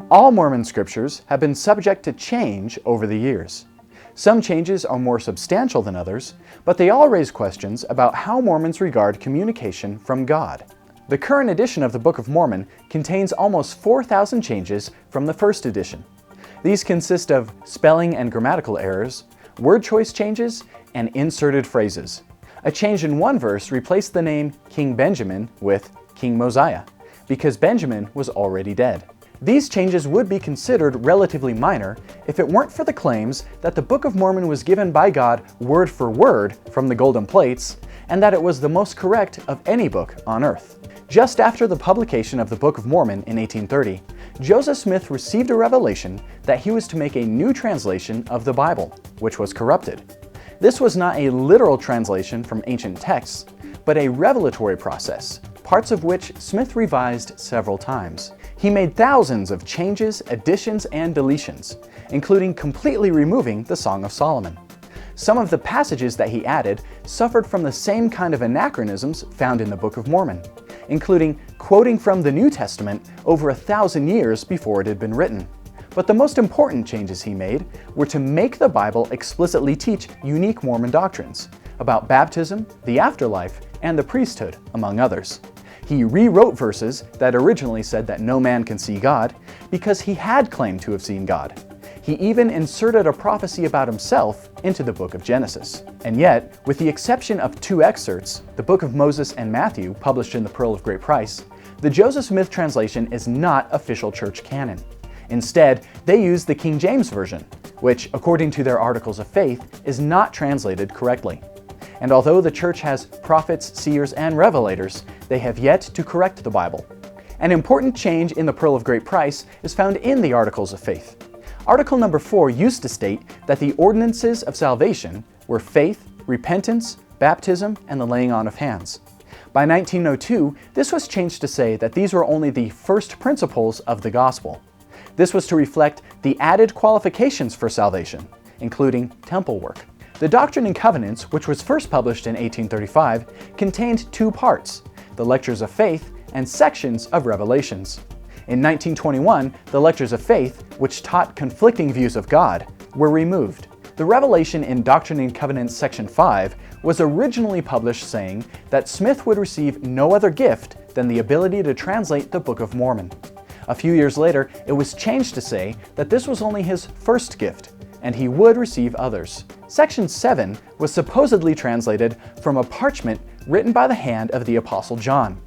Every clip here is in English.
All Mormon scriptures have been subject to change over the years. Some changes are more substantial than others, but they all raise questions about how Mormons regard communication from God. The current edition of the Book of Mormon contains almost 4,000 changes from the first edition. These consist of spelling and grammatical errors, word choice changes, and inserted phrases. A change in one verse replaced the name King Benjamin with King Mosiah, because Benjamin was already dead. These changes would be considered relatively minor if it weren't for the claims that the Book of Mormon was given by God word for word from the golden plates, and that it was the most correct of any book on earth. Just after the publication of the Book of Mormon in 1830, Joseph Smith received a revelation that he was to make a new translation of the Bible, which was corrupted. This was not a literal translation from ancient texts, but a revelatory process, parts of which Smith revised several times. He made thousands of changes, additions, and deletions, including completely removing the Song of Solomon. Some of the passages that he added suffered from the same kind of anachronisms found in the Book of Mormon, including quoting from the New Testament over 1,000 years before it had been written. But the most important changes he made were to make the Bible explicitly teach unique Mormon doctrines about baptism, the afterlife, and the priesthood, among others. He rewrote verses that originally said that no man can see God because he had claimed to have seen God. He even inserted a prophecy about himself into the book of Genesis. And yet, with the exception of 2 excerpts, the Book of Moses and Matthew, published in the Pearl of Great Price, the Joseph Smith translation is not official church canon. Instead, they use the King James Version, which, according to their articles of faith, is not translated correctly. And although the church has prophets, seers, and revelators, they have yet to correct the Bible. An important change in the Pearl of Great Price is found in the Articles of Faith. Article number 4 used to state that the ordinances of salvation were faith, repentance, baptism, and the laying on of hands. By 1902, this was changed to say that these were only the first principles of the gospel. This was to reflect the added qualifications for salvation, including temple work. The Doctrine and Covenants, which was first published in 1835, contained 2 parts, the Lectures of Faith and sections of Revelations. In 1921, the Lectures of Faith, which taught conflicting views of God, were removed. The revelation in Doctrine and Covenants section 5 was originally published saying that Smith would receive no other gift than the ability to translate the Book of Mormon. A few years later, it was changed to say that this was only his first gift, and he would receive others. Section 7 was supposedly translated from a parchment written by the hand of the Apostle John.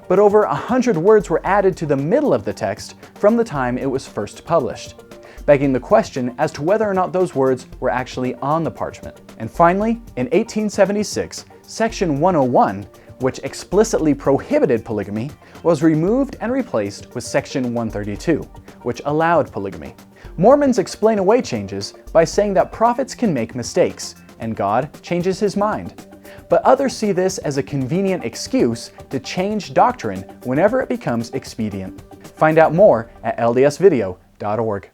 But over 100 words were added to the middle of the text from the time it was first published, begging the question as to whether or not those words were actually on the parchment. And finally, in 1876, Section 101, which explicitly prohibited polygamy, was removed and replaced with Section 132, which allowed polygamy. Mormons explain away changes by saying that prophets can make mistakes, and God changes his mind. But others see this as a convenient excuse to change doctrine whenever it becomes expedient. Find out more at ldsvideo.org.